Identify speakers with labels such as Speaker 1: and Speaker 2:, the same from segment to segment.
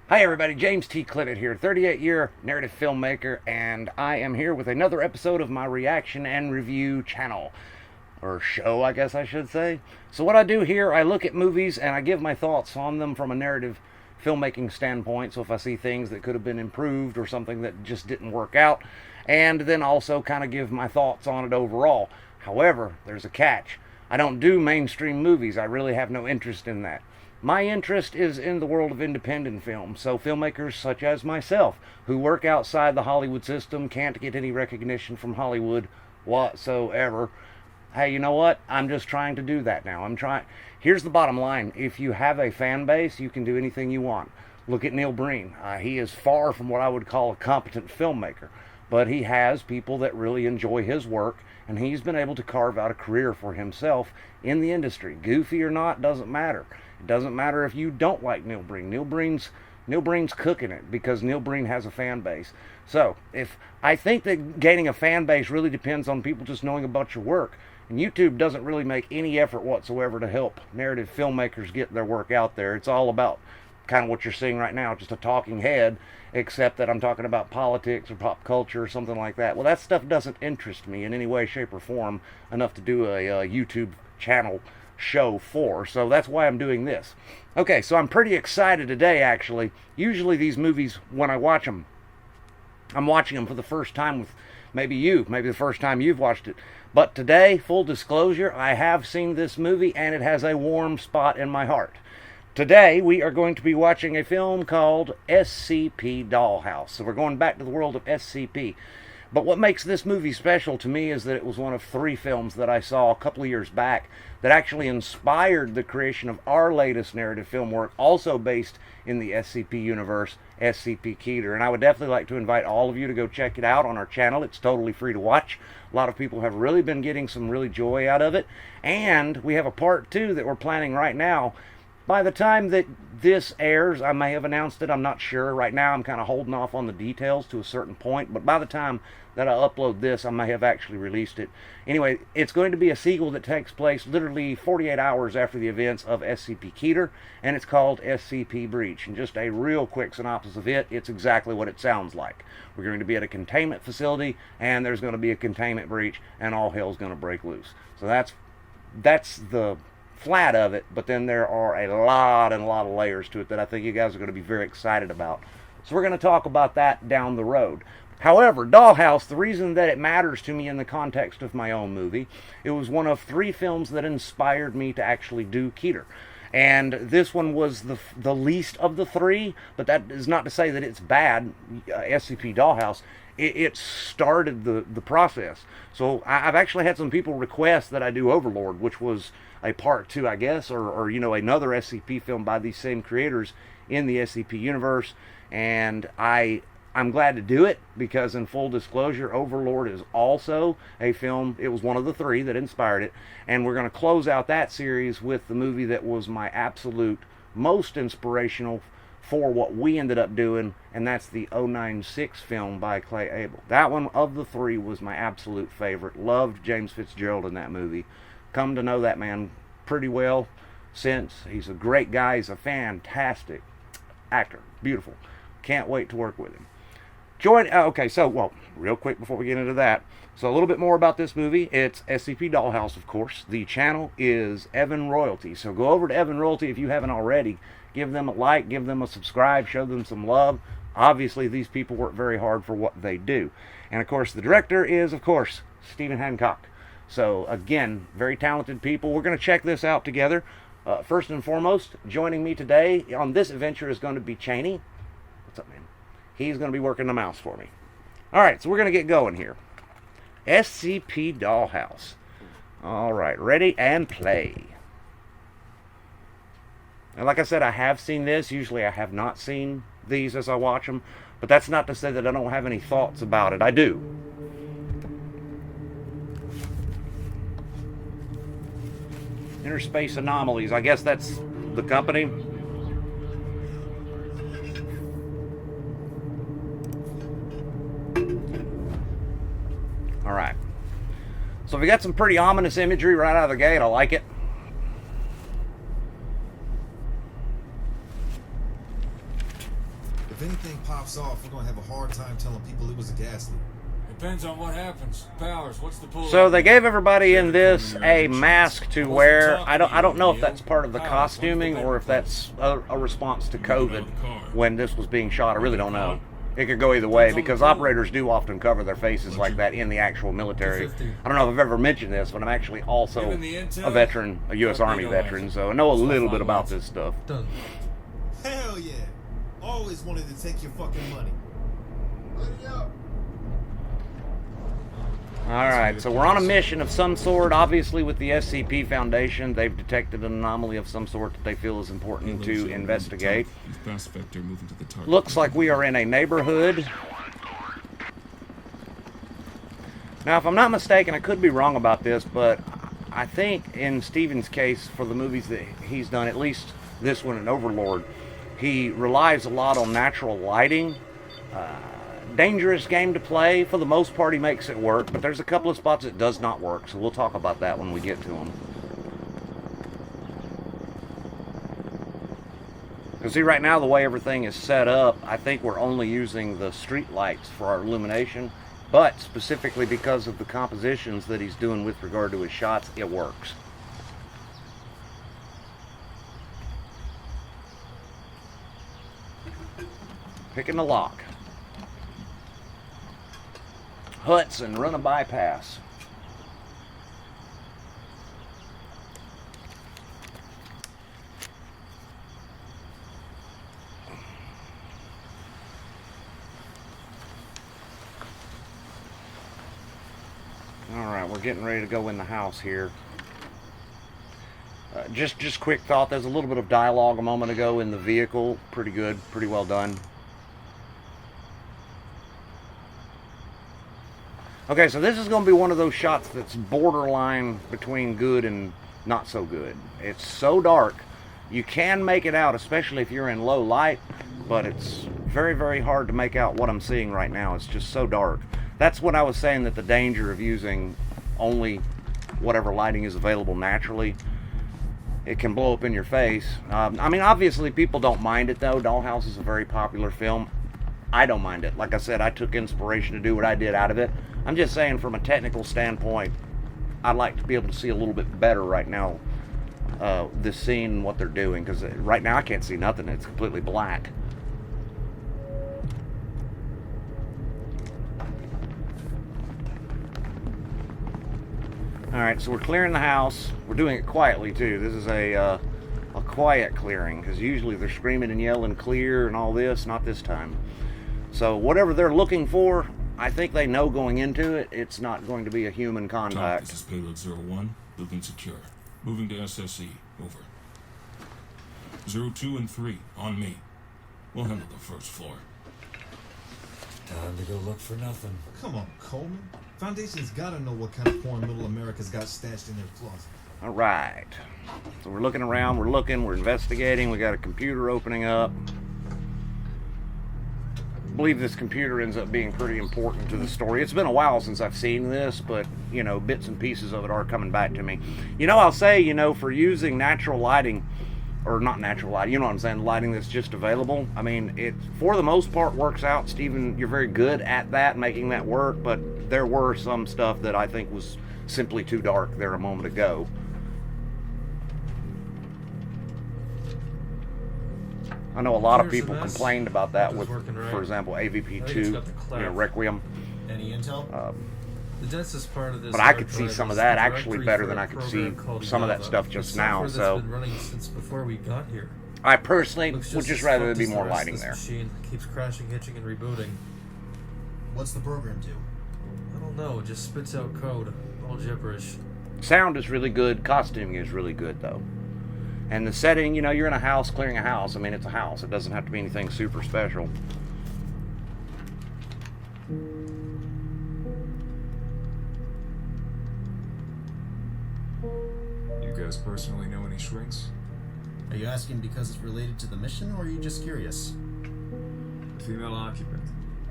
Speaker 1: Hi everybody, James T. Clement here, 38-year narrative filmmaker, and I am here with another episode of my reaction and review channel. Or show, I guess I should say. So what I do here, I look at movies and I give my thoughts on them from a narrative filmmaking standpoint. So if I see things that could have been improved or something that just didn't work out, and then also kind of give my thoughts on it overall. However, there's a catch. I don't do mainstream movies. I really have no interest in that. My interest is in the world of independent film, so filmmakers such as myself, who work outside the Hollywood system, can't get any recognition from Hollywood whatsoever. Hey, you know what? I'm just trying to do that now. Here's the bottom line. If you have a fan base, you can do anything you want. Look at Neil Breen. He is far from what I would call a competent filmmaker, but he has people that really enjoy his work, and he's been able to carve out a career for himself in the industry. Goofy or not, doesn't matter. It doesn't matter if you don't like Neil Breen. Neil Breen's cooking it because Neil Breen has a fan base. So, I think that gaining a fan base really depends on people just knowing about your work. And YouTube doesn't really make any effort whatsoever to help narrative filmmakers get their work out there. It's all about kind of what you're seeing right now, just a talking head, except that I'm talking about politics or pop culture or something like that. Well, that stuff doesn't interest me in any way, shape, or form enough to do a YouTube channel show for, so that's why I'm doing this. Okay, so I'm pretty excited today, actually. Usually these movies, when I watch them, I'm watching them for the first time with maybe the first time you've watched it. But today, full disclosure, I have seen this movie and it has a warm spot in my heart. Today, we are going to be watching a film called SCP Dollhouse. So we're going back to the world of SCP. But what makes this movie special to me is that it was one of 3 films that I saw a couple of years back that actually inspired the creation of our latest narrative film work, also based in the SCP universe, scpketer. And I would definitely like to invite all of you to go check it out on our channel. It's totally free to watch. A lot of people have really been getting some really joy out of it. And we have a part 2 that we're planning right now. By the time that this airs, I may have announced it. I'm not sure. Right now, I'm kind of holding off on the details to a certain point. But by the time that I upload this, I may have actually released it. Anyway, it's going to be a sequel that takes place literally 48 hours after the events of scpketer, and it's called scpbreach. And just a real quick synopsis of it, it's exactly what it sounds like. We're going to be at a containment facility, and there's going to be a containment breach, and all hell's going to break loose. So that's the flat of it, but then there are a lot of layers to it that I think you guys are going to be very excited about. So we're going to talk about that down the road. However, Dollhouse, the reason that it matters to me in the context of my own movie, it was one of 3 films that inspired me to actually do keter. And this one was the least of the 3, but that is not to say that it's bad. SCP Dollhouse, it started the process. So I've actually had some people request that I do Overlord, which was a part 2, I guess, or you know, another SCP film by these same creators in the SCP universe. And I'm glad to do it because, in full disclosure, Overlord is also a film. It was one of the 3 that inspired it. And we're going to close out that series with the movie that was my absolute most inspirational for what we ended up doing, and that's the 096 film by Clay Abel. That one of the 3 was my absolute favorite. Loved James Fitzgerald in that movie. Come to know that man pretty well since. He's a great guy. He's a fantastic actor. Beautiful. Can't wait to work with him. Real quick before we get into that. So a little bit more about this movie. It's SCP Dollhouse, of course. The channel is Evan Royalty. So go over to Evan Royalty if you haven't already. Give them a like, give them a subscribe, show them some love. Obviously, these people work very hard for what they do. And of course, the director is, of course, Stephen Hancock. So again, very talented people. We're going to check this out together. First and foremost, joining me today on this adventure is going to be Cheney. What's up, man? He's going to be working the mouse for me. All right, so we're going to get going here. SCP Dollhouse. All right, ready and play. And like I said, I have seen this. Usually I have not seen these as I watch them. But that's not to say that I don't have any thoughts about it. I do. Interspace Anomalies. I guess that's the company. All right. So we got some pretty ominous imagery right out of the gate. I like it.
Speaker 2: If anything pops off, we're gonna have a hard time telling people it was a gas leak.
Speaker 3: Depends on what happens. Powers, what's the pull?
Speaker 1: So they gave everybody in this a mask to wear. I don't know if that's part of the costuming or if that's a response to COVID when this was being shot. I really don't know. It could go either way because operators do often cover their faces like that in the actual military. I don't know if I've ever mentioned this, but I'm actually also a veteran, a U.S. Army veteran, so I know a little bit about this stuff.
Speaker 2: Hell yeah! Always wanted to take your fucking money. Ready up.
Speaker 1: Alright, so we're on a mission of some sort. Obviously, with the SCP Foundation, they've detected an anomaly of some sort that they feel is important to investigate. Looks like we are in a neighborhood. Now, if I'm not mistaken, I could be wrong about this, but I think in Steven's case, for the movies that he's done, at least this one and Overlord, he relies a lot on natural lighting. Dangerous game to play. For the most part, he makes it work, but there's a couple of spots it does not work, so we'll talk about that when we get to them. Because see, right now, the way everything is set up, I think we're only using the street lights for our illumination, but specifically because of the compositions that he's doing with regard to his shots, it works. Picking the lock. Hudson, run a bypass. Alright, we're getting ready to go in the house here. Just quick thought, there's a little bit of dialogue a moment ago in the vehicle. Pretty good, pretty well done. Okay, so this is going to be one of those shots that's borderline between good and not so good. It's so dark, you can make it out, especially if you're in low light, but it's very, very hard to make out what I'm seeing right now. It's just so dark. That's what I was saying, that the danger of using only whatever lighting is available naturally, it can blow up in your face. I mean, obviously people don't mind it though. Dollhouse is a very popular film. I don't mind it. Like I said, I took inspiration to do what I did out of it. I'm just saying, from a technical standpoint, I'd like to be able to see a little bit better right now, this scene and what they're doing, because right now I can't see nothing. It's completely black. Alright, so we're clearing the house. We're doing it quietly, too. This is a quiet clearing, because usually they're screaming and yelling clear and all this. Not this time. So whatever they're looking for, I think they know going into it, it's not going to be a human contact.
Speaker 3: This is payload 01, looping secure. Moving to SSE, over. 02 and 3, on me. We'll handle the first floor.
Speaker 4: Time to go look for nothing.
Speaker 2: Come on, Coleman. Foundation's gotta know what kind of porn Middle America's got stashed in their closet.
Speaker 1: Alright. So we're looking around, we're looking, we're investigating, we got a computer opening up. I believe this computer ends up being pretty important to the story. It's been a while since I've seen this, but, you know, bits and pieces of it are coming back to me. You know, I'll say, you know, for using natural lighting, or not natural lighting, you know what I'm saying, lighting that's just available, I mean, it, for the most part, works out. Steven, you're very good at that, making that work, but there were some stuff that I think was simply too dark there a moment ago. I know a lot of people complained about that with, for example, AVP2, you know, Requiem.
Speaker 4: Any intel? The densest part of this,
Speaker 1: but I could see some of that actually better than I could see some of that stuff just now. So
Speaker 4: been running since before we got here.
Speaker 1: I personally would just rather there be more lighting there.
Speaker 4: Machine keeps crashing, hitching, and rebooting.
Speaker 2: What's the program do?
Speaker 4: I don't know. It just spits out code, all gibberish.
Speaker 1: Sound is really good. Costuming is really good though. And the setting, you know, you're in a house clearing a house. I mean, it's a house. It doesn't have to be anything super special.
Speaker 3: You guys personally know any shrinks?
Speaker 5: Are you asking because it's related to the mission, or are you just curious?
Speaker 3: Female occupant.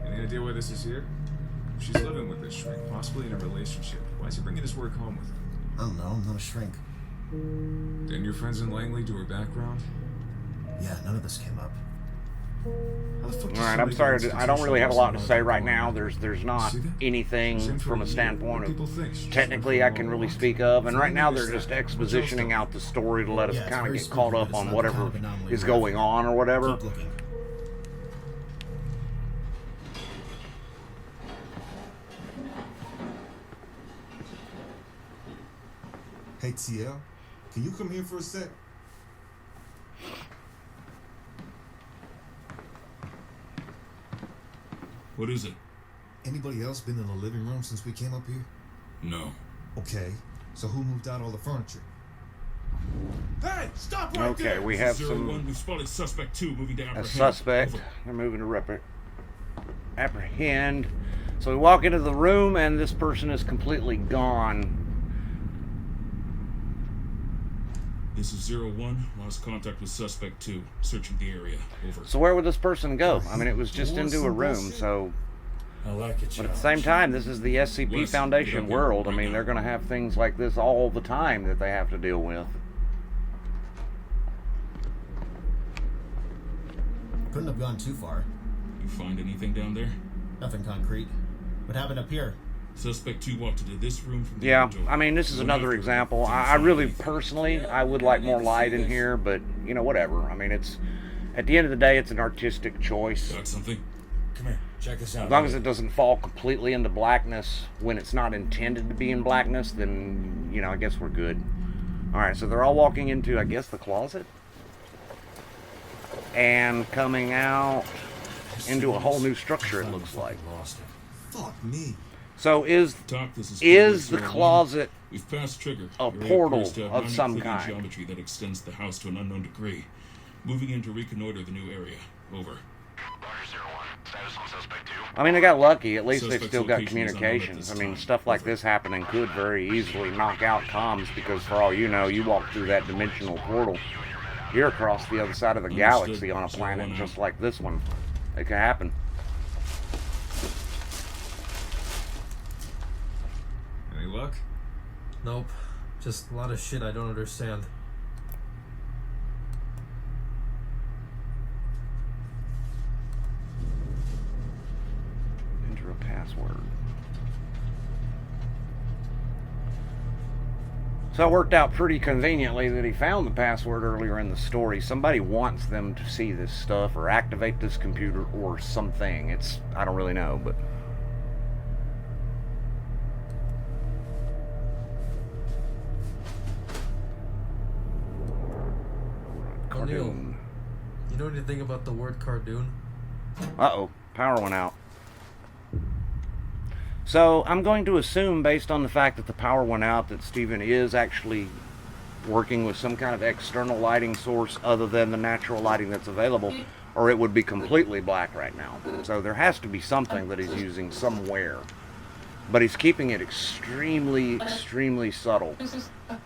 Speaker 3: Any idea why this is here? She's living with this shrink, possibly in a relationship. Why is he bringing his work home with him?
Speaker 5: I don't know, I'm not a shrink.
Speaker 3: Didn't your friends in Langley do her background?
Speaker 5: Yeah, none of this came up.
Speaker 3: How the fuck does
Speaker 1: All right, I'm
Speaker 3: somebody
Speaker 1: sorry.
Speaker 3: get
Speaker 1: I don't really have a lot to say right now.
Speaker 3: institutional
Speaker 1: There's not
Speaker 3: See that?
Speaker 1: anything
Speaker 3: Same for
Speaker 1: from a
Speaker 3: you.
Speaker 1: standpoint
Speaker 3: People
Speaker 1: of
Speaker 3: think. Just
Speaker 1: technically
Speaker 3: like
Speaker 1: I can
Speaker 3: all
Speaker 1: really
Speaker 3: want.
Speaker 1: speak of. And
Speaker 3: If
Speaker 1: right
Speaker 3: I
Speaker 1: now
Speaker 3: miss
Speaker 1: they're just
Speaker 3: that, what's else
Speaker 1: expositioning
Speaker 3: to-
Speaker 1: out the story to let us
Speaker 5: Yeah, it's
Speaker 1: kind of
Speaker 5: very
Speaker 1: get caught
Speaker 5: spooky,
Speaker 1: up
Speaker 5: but it's
Speaker 1: on
Speaker 5: not the
Speaker 1: whatever
Speaker 5: kind of anomaly
Speaker 1: is
Speaker 5: we're
Speaker 1: going
Speaker 5: after.
Speaker 1: on or whatever.
Speaker 5: Keep looking.
Speaker 2: Hey, TL, can you come here for a sec?
Speaker 3: What is it?
Speaker 2: Anybody else been in the living room since we came up here?
Speaker 3: No.
Speaker 2: Okay, so who moved out all the furniture? Hey, stop right
Speaker 1: Okay,
Speaker 2: there!
Speaker 1: we have
Speaker 3: 01,
Speaker 1: some
Speaker 3: we've spotted suspect 2 moving to
Speaker 1: a
Speaker 3: apprehend.
Speaker 1: suspect.
Speaker 3: Over.
Speaker 1: They're moving to apprehend. So we walk into the room and this person is completely gone.
Speaker 3: This is 01. Lost contact with suspect 2. Searching the area. Over.
Speaker 1: So where would this person go? I mean, it was just into a room, so...
Speaker 4: I like it,
Speaker 1: But at the same time, this is the SCP
Speaker 3: Listen,
Speaker 1: Foundation
Speaker 3: get up here
Speaker 1: world. I
Speaker 3: right
Speaker 1: mean,
Speaker 3: now.
Speaker 1: they're going to have things like this all the time that they have to deal with.
Speaker 5: Couldn't have gone too far.
Speaker 3: You find anything down there?
Speaker 5: Nothing concrete. What happened up here?
Speaker 3: Suspect 2 walked into this room from the
Speaker 1: Yeah,
Speaker 3: other door.
Speaker 1: I mean, this is
Speaker 3: Went
Speaker 1: another
Speaker 3: after him.
Speaker 1: example.
Speaker 3: Didn't
Speaker 1: I
Speaker 3: find
Speaker 1: really,
Speaker 3: anything.
Speaker 1: personally, I would like more light in here, but, you know, whatever. I mean, it's... At the end of the day, it's an artistic choice.
Speaker 3: Got something?
Speaker 4: Come here, check this out.
Speaker 1: As long as it doesn't fall completely into blackness when it's not intended to be in blackness, then, you know, I guess we're good. Alright, so they're all walking into, I guess, the closet. And coming out into a whole new structure, it looks like.
Speaker 4: Lost it.
Speaker 2: Fuck me.
Speaker 1: So is
Speaker 3: Doc, this is
Speaker 1: the
Speaker 3: 01.
Speaker 1: closet
Speaker 3: We've passed trigger.
Speaker 1: a
Speaker 3: Your area
Speaker 1: portal
Speaker 3: appears to have
Speaker 1: of some
Speaker 3: non-Euclidean
Speaker 1: kind?
Speaker 3: geometry that extends the house to an unknown degree. Moving in to reconnoiter the new area. Over.
Speaker 1: I mean, they got lucky. At least they've
Speaker 3: Suspect's
Speaker 1: still got
Speaker 3: location is unknown at
Speaker 1: communications.
Speaker 3: this
Speaker 1: I mean,
Speaker 3: time.
Speaker 1: stuff like this happening could very easily knock out comms because, for all you know, you walk through that dimensional portal, you're across the other side of the galaxy on a planet just like this one. It could happen.
Speaker 3: Any luck?
Speaker 4: Nope. Just a lot of shit I don't understand.
Speaker 1: Enter a password. So it worked out pretty conveniently that he found the password earlier in the story. Somebody wants them to see this stuff or activate this computer or something. I don't really know, but... Cardoon.
Speaker 4: You know anything about the word cardoon?
Speaker 1: Uh-oh, power went out. So I'm going to assume, based on the fact that the power went out, that Steven is actually working with some kind of external lighting source other than the natural lighting that's available, or it would be completely black right now. So there has to be something that he's using somewhere. But he's keeping it extremely, extremely subtle.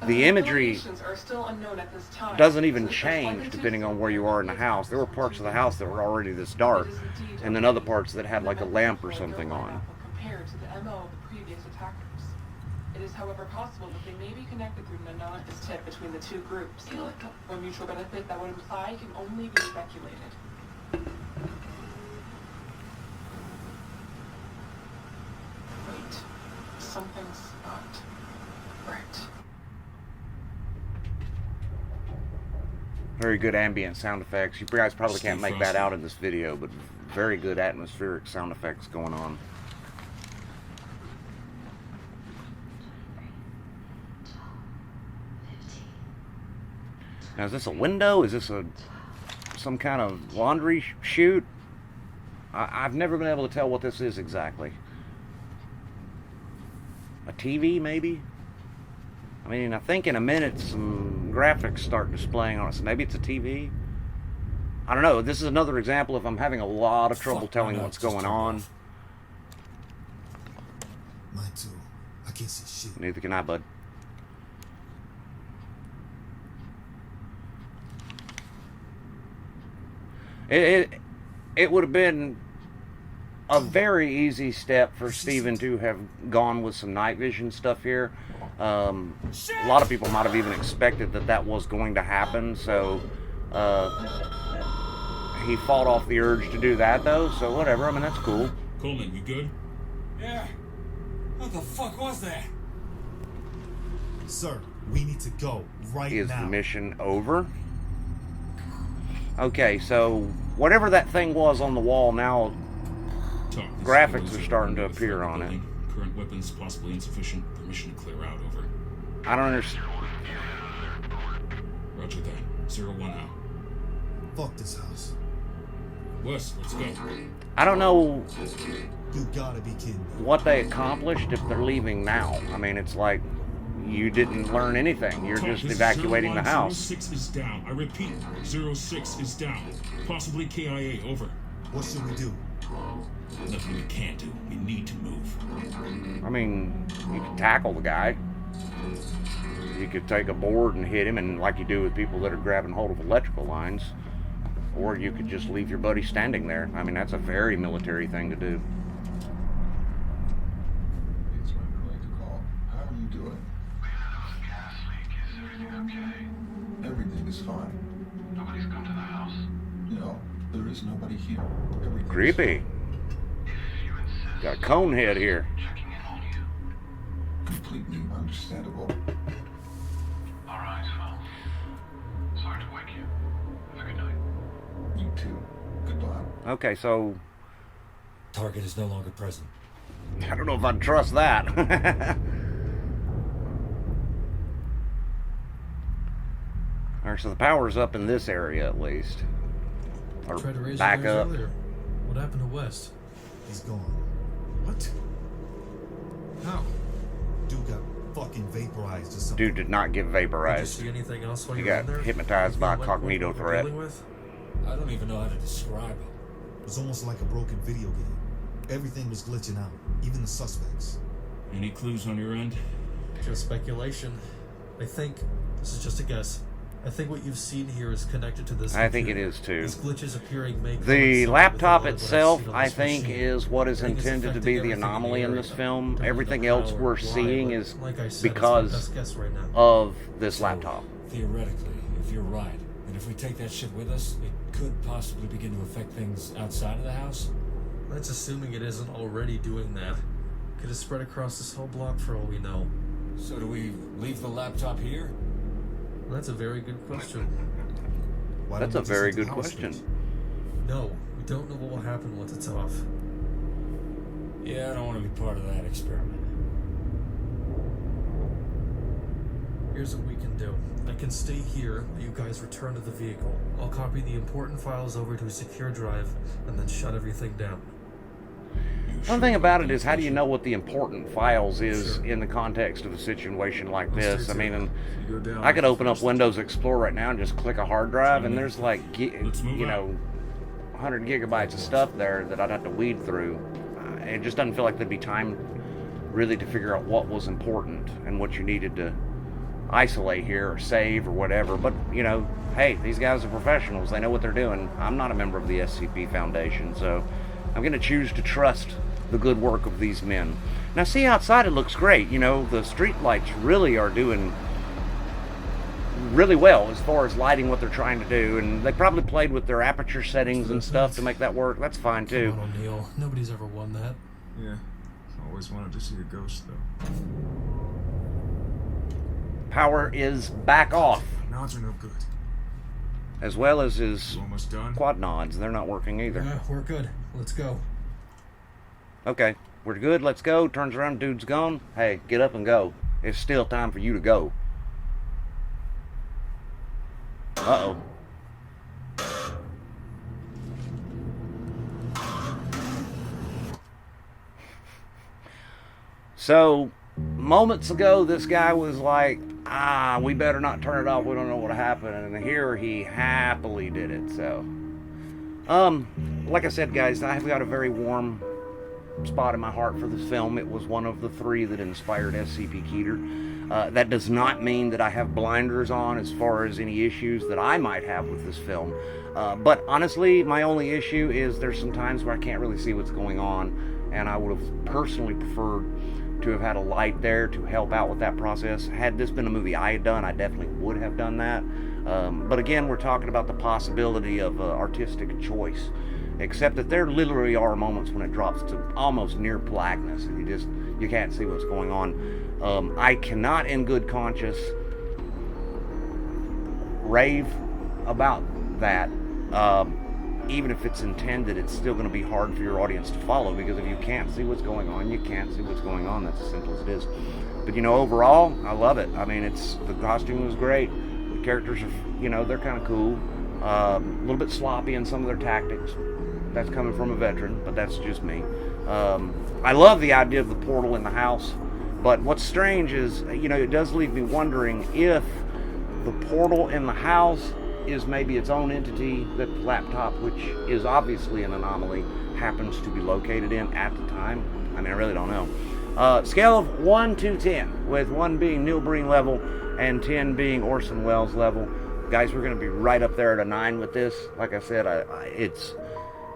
Speaker 1: The imagery
Speaker 6: are still unknown at this time.
Speaker 1: doesn't even change depending on where you are in the house. There were parts of the house that were already this dark, and then other parts that had like a lamp or something on.
Speaker 6: Compared to the MO of the previous attackers. It is, however, possible that they may be connected through an anonymous tip between the two groups. A mutual benefit that would imply can only be speculated. Wait, something's not right.
Speaker 1: Very good ambient sound effects. You guys probably can't make that out in this video, but very good atmospheric sound effects going on. Now, is this a window? Is this some kind of laundry chute? I've never been able to tell what this is exactly. A TV, maybe? I mean, I think in a minute some graphics start displaying on it, so maybe it's a TV? I don't know. This is another example of I'm having a lot of trouble telling what's going on.
Speaker 2: Mine too. I can't see shit.
Speaker 1: Neither can I, bud. It would have been a very easy step for Steven to have gone with some night vision stuff here. A lot of people might have even expected that was going to happen, so he fought off the urge to do that, though, so whatever. I mean, that's cool.
Speaker 3: Coleman, you good?
Speaker 7: Yeah. What the fuck was that?
Speaker 2: Sir, we need to go right
Speaker 1: Is
Speaker 2: now.
Speaker 1: the mission over? Okay, so whatever that thing was on the wall now,
Speaker 3: Talk.
Speaker 1: graphics are starting to appear on it.
Speaker 3: Current weapons possibly insufficient. Permission to clear out. Over.
Speaker 1: I don't understand.
Speaker 3: Roger that. 01 out.
Speaker 2: Fuck this house.
Speaker 3: Wes, let's go.
Speaker 1: I don't know
Speaker 2: You gotta be kidding me.
Speaker 1: what they accomplished if they're leaving now. I mean, it's like you didn't learn anything. You're
Speaker 3: Talk,
Speaker 1: just
Speaker 3: this is
Speaker 1: evacuating the
Speaker 3: 01,
Speaker 1: house.
Speaker 3: 06 is down. I repeat, 06 is down. Possibly KIA. Over.
Speaker 2: What should we do?
Speaker 3: Nothing we can't do. We need to move.
Speaker 1: I mean, you could tackle the guy. You could take a board and hit him, and like you do with people that are grabbing hold of electrical lines. Or you could just leave your buddy standing there. I mean, that's a very military thing to do.
Speaker 8: It's my going to call. How are you doing?
Speaker 9: We had a gas leak. Is everything okay?
Speaker 8: Everything is fine.
Speaker 9: Nobody's come to the house?
Speaker 8: No, there is nobody here. Everything
Speaker 1: Creepy.
Speaker 9: If you insist,
Speaker 1: Got a cone head here.
Speaker 9: checking in on you.
Speaker 8: completely understandable.
Speaker 9: All right, well, sorry to wake you. Have a good night.
Speaker 8: You too. Goodbye.
Speaker 1: Okay, so
Speaker 7: Target is no longer present.
Speaker 1: I don't know if I'd trust that. Alright, so the power's up in this area at least. Or
Speaker 4: Tried to raise
Speaker 1: back
Speaker 4: you guys
Speaker 1: up.
Speaker 4: earlier. What happened to West?
Speaker 2: He's gone.
Speaker 4: What? How?
Speaker 2: Dude got fucking vaporized or something.
Speaker 1: Dude did not get
Speaker 4: Did you
Speaker 1: vaporized.
Speaker 4: see anything else while
Speaker 1: He
Speaker 4: you were
Speaker 1: got
Speaker 4: in there?
Speaker 1: hypnotized by a
Speaker 4: Anything like
Speaker 1: cognito
Speaker 4: what we're
Speaker 1: threat.
Speaker 4: dealing with?
Speaker 7: I don't even know how to describe it.
Speaker 2: It was almost like a broken video game. Everything was glitching out, even the suspects.
Speaker 3: Any clues on your end?
Speaker 4: Just speculation. I think this is just a guess. I think what you've seen here is connected to this.
Speaker 1: I think it
Speaker 4: computer.
Speaker 1: is too.
Speaker 4: These glitches appearing may
Speaker 1: The
Speaker 4: coincide
Speaker 1: laptop
Speaker 4: with a lot of what I've
Speaker 1: itself,
Speaker 4: seen on
Speaker 1: I
Speaker 4: this
Speaker 1: think,
Speaker 4: machine.
Speaker 1: is what is
Speaker 4: I think it's
Speaker 1: intended to
Speaker 4: affecting
Speaker 1: be the
Speaker 4: everything in
Speaker 1: anomaly in
Speaker 4: area.
Speaker 1: this film.
Speaker 4: Don't
Speaker 1: Everything
Speaker 4: know how
Speaker 1: else
Speaker 4: or
Speaker 1: we're
Speaker 4: why,
Speaker 1: seeing
Speaker 4: but
Speaker 1: is
Speaker 4: like I said,
Speaker 1: because
Speaker 4: it's my best guess right now.
Speaker 1: of this
Speaker 7: So,
Speaker 1: laptop.
Speaker 7: Theoretically, if you're right, and if we take that shit with us, it could possibly begin to affect things outside of the house.
Speaker 4: That's assuming it isn't already doing that. Could have spread across this whole block for all we know.
Speaker 7: So do we leave the laptop here?
Speaker 4: That's a very good question.
Speaker 2: Why
Speaker 1: That's
Speaker 2: don't
Speaker 1: a
Speaker 2: we just
Speaker 1: very
Speaker 2: hit the
Speaker 1: good
Speaker 2: house
Speaker 1: question.
Speaker 2: first?
Speaker 4: No, we don't know what will happen once it's off.
Speaker 7: Yeah, I don't want to be part of that experiment.
Speaker 4: Here's what we can do. I can stay here while you guys return to the vehicle. I'll copy the important files over to a secure drive and then shut everything down.
Speaker 1: One thing about it is, how do you know what the important files is in the context of a situation like this? I mean, and
Speaker 3: You go down.
Speaker 1: I could open up Windows Explorer right now and just click a hard drive, and there's like,
Speaker 3: Let's move
Speaker 1: you know, 100 gigabytes of stuff there that I'd have to weed through. It just doesn't feel like there'd be time really to figure out what was important and what you needed to isolate here or save or whatever. But, you know, hey, these guys are professionals. They know what they're doing. I'm not a member of the SCP Foundation, so I'm going to choose to trust the good work of these men. Now, see, outside it looks great. You know, the street lights really are doing really well as far as lighting what they're trying to do, and they probably played with their aperture settings and stuff to make that work. That's fine too.
Speaker 4: Come on, O'Neill. Nobody's ever won that.
Speaker 3: Yeah. Always wanted to see a ghost, though.
Speaker 1: Power is back off,
Speaker 3: Nods are no good.
Speaker 1: as well as his
Speaker 3: You almost done?
Speaker 1: quad nods. They're not working either.
Speaker 4: Yeah, we're good. Let's go.
Speaker 1: Okay, we're good. Let's go. Turns around, dude's gone. Hey, get up and go. It's still time for you to go. Uh-oh. So, moments ago, this guy was like, we better not turn it off. We don't know what'll happen. And here he happily did it. So, like I said, guys, I've got a very warm spot in my heart for this film. It was one of the 3 that inspired scpketer. That does not mean that I have blinders on as far as any issues that I might have with this film. But honestly, my only issue is there's some times where I can't really see what's going on, and I would have personally preferred to have had a light there to help out with that process. Had this been a movie I had done, I definitely would have done that. But again, we're talking about the possibility of artistic choice, except that there literally are moments when it drops to almost near blackness and you can't see what's going on. I cannot in good conscience rave about that. Even if it's intended, it's still going to be hard for your audience to follow, because if you can't see what's going on, you can't see what's going on. That's as simple as it is. But overall, I love it. I mean, the costume was great. The characters are, they're kind of cool. A little bit sloppy in some of their tactics. That's coming from a veteran, but that's just me. I love the idea of the portal in the house, but what's strange is, it does leave me wondering if the portal in the house is maybe its own entity that the laptop, which is obviously an anomaly, happens to be located in at the time. I mean, I really don't know. Scale of 1 to 10, with 1 being Neil Breen level and 10 being Orson Welles level. Guys, we're going to be right up there at a 9 with this. Like I said,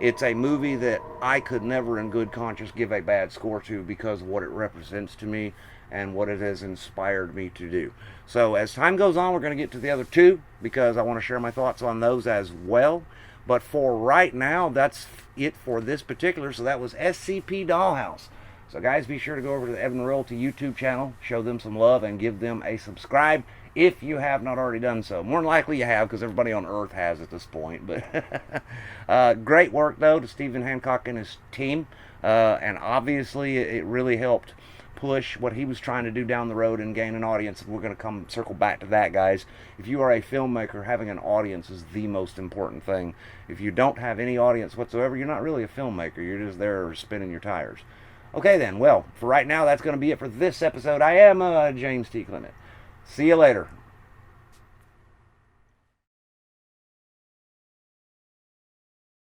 Speaker 1: it's a movie that I could never in good conscience give a bad score to, because of what it represents to me and what it has inspired me to do. So as time goes on, we're going to get to the other 2, because I want to share my thoughts on those as well. But for right now, that's it for this particular. So that was SCP Dollhouse. So guys, be sure to go over to the Evan Royalty YouTube channel, show them some love, and give them a subscribe if you have not already done so. More than likely you have, because everybody on Earth has at this point. But great work, though, to Stephen Hancock and his team. And obviously, it really helped push what he was trying to do down the road and gain an audience. We're going to circle back to that, guys. If you are a filmmaker, having an audience is the most important thing. If you don't have any audience whatsoever, you're not really a filmmaker. You're just there spinning your tires. Okay, then. Well, for right now, that's going to be it for this episode. I am James T. Clement. See you later.